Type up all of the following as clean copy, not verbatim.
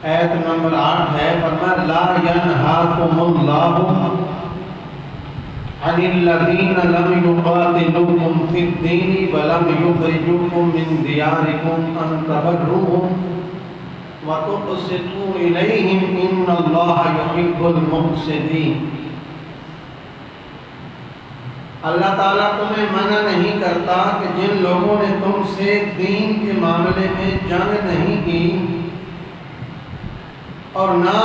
آیت نمبر 8 ہے، فرمایا لا ینہاکم اللہ عن الذین لم یقاتلوکم فی الدین ولم یخرجوکم من دیارکم ان تبروہم وَتُقْسِطُوا إِلَيْهِمْ إِنَّ اللَّهَ يُحِبُّ الْمُقْسِطِينَ۔ اللہ تعالیٰ تمہیں منع نہیں کرتا کہ جن لوگوں نے تم سے دین کے معاملے میں جنگ نہیں کی اور نہ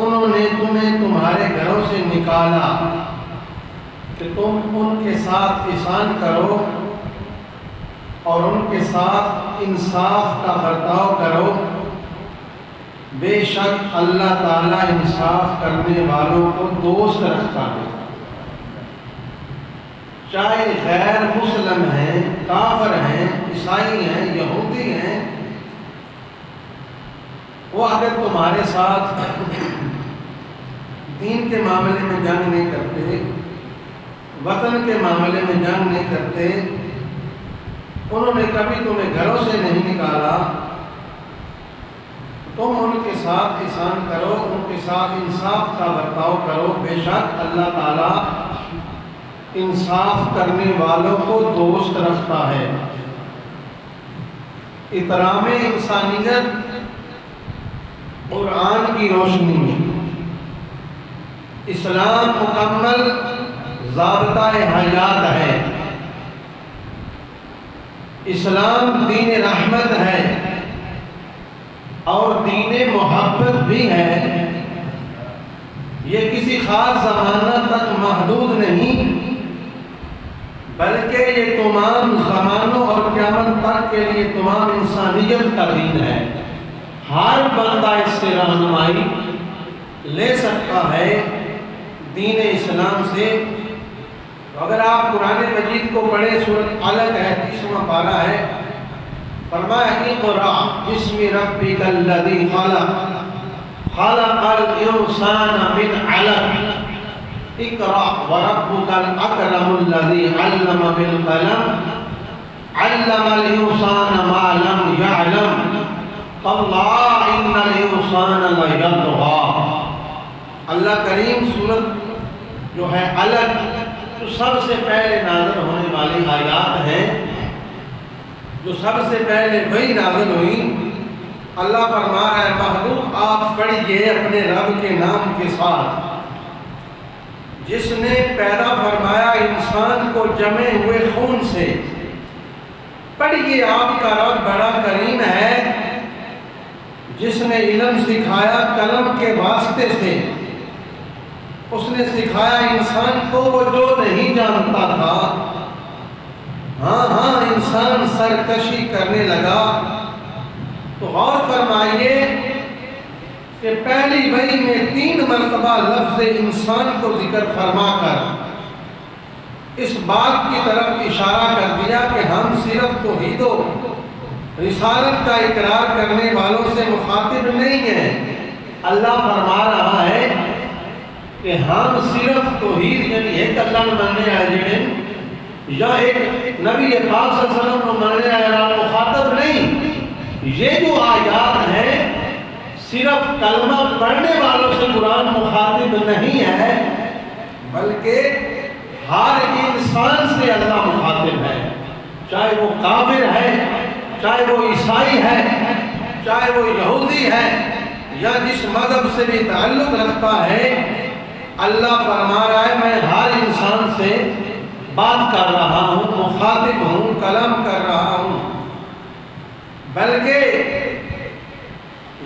انہوں نے تمہیں تمہارے گھروں سے نکالا کہ تم ان کے ساتھ احسان کرو اور ان کے ساتھ انصاف کا برتاؤ کرو، بے شک اللہ تعالیٰ انصاف کرنے والوں کو دوست رکھتا ہے۔ چاہے غیر مسلم ہیں، کافر ہیں، عیسائی ہیں، یہودی ہیں، وہ اگر تمہارے ساتھ دین کے معاملے میں جنگ نہیں کرتے، وطن کے معاملے میں جنگ نہیں کرتے، انہوں نے کبھی تمہیں گھروں سے نہیں نکالا، تم ان کے ساتھ احسان کرو، ان کے ساتھ انصاف کا برتاؤ کرو، بے شک اللہ تعالیٰ انصاف کرنے والوں کو دوست رکھتا ہے۔ احترام انسانیت قرآن کی روشنی میں اسلام مکمل ضابطہ حیات ہے، اسلام دین رحمت ہے اور دین محبت بھی ہے۔ یہ کسی خاص زمانہ تک محدود نہیں بلکہ یہ تمام زمانوں اور قیامت تک کے لیے تمام انسانیت کا دین ہے۔ ہر بندہ اس سے رہنمائی لے سکتا ہے دین اسلام سے۔ اگر آپ قرآن مجید کو پڑھیں، سورۃ علق ہے، 30واں پارہ ہے، فرمایا اقرأ بسم ربک الذی خلق خلق الانسان من علق اقرأ وربک الاکرم الذی علم بالقلم علم الانسان ما لم یعلم تاللہ ان الانسان لیطغی۔ اللہ کریم سورت جو ہے علق جو سب سے پہلے نازل ہونے والی آیات ہیں، جو سب سے پہلے وہی نازل ہوئی، اللہ فرما رہا ہے محبوب آپ پڑھیے اپنے رب کے نام کے ساتھ جس نے پیدا فرمایا انسان کو جمے ہوئے خون سے۔ پڑھیے آپ کا رب بڑا کریم ہے جس نے علم سکھایا قلم کے واسطے سے، اس نے سکھایا انسان کو وہ جو نہیں جانتا تھا۔ ہاں انسان سرکشی کرنے لگا تو غور فرمائیے کہ پہلی وحی میں 3 مرتبہ لفظ انسان کو ذکر فرما کر اس بات کی طرف اشارہ کر دیا کہ ہم صرف توحید و رسالت کا اقرار کرنے والوں سے مخاطب نہیں ہیں۔ اللہ فرما رہا ہے کہ ہم صرف توحید یعنی ایک اللہ نے ماننے آئے جنہیں یا ایک نبی پاک صلی اللہ علیہ وسلم کو ماننے آئے مخاطب نہیں۔ یہ جو آیات ہیں صرف کلمہ پڑھنے والوں سے قرآن مخاطب نہیں ہے بلکہ ہر انسان سے اللہ مخاطب ہے، چاہے وہ کافر ہے، چاہے وہ عیسائی ہے، چاہے وہ یہودی ہے یا جس مذہب سے بھی تعلق رکھتا ہے۔ اللہ فرما رہا ہے میں ہر انسان سے بات کر رہا ہوں، مخاطب ہوں، کلام کر رہا ہوں، بلکہ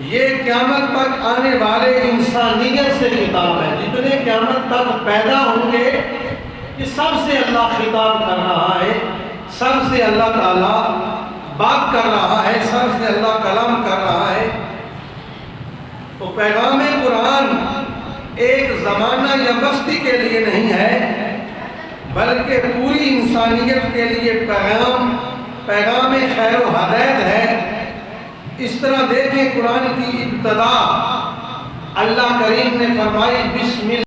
یہ قیامت تک آنے والے انسانیت سے خطاب ہے۔ جتنے قیامت تک پیدا ہوں گے یہ سب سے اللہ خطاب کر رہا ہے، سب سے اللہ تعالیٰ بات کر رہا ہے، سب سے اللہ کلام کر رہا ہے۔ تو پیغام قرآن ایک زمانہ یا بستی کے لیے نہیں ہے بلکہ پوری انسانیت کے لیے پیغام خیر و ہدایت ہے۔ اس طرح دیکھیں قرآن کی ابتدا اللہ کریم نے فرمائی بسم اللہ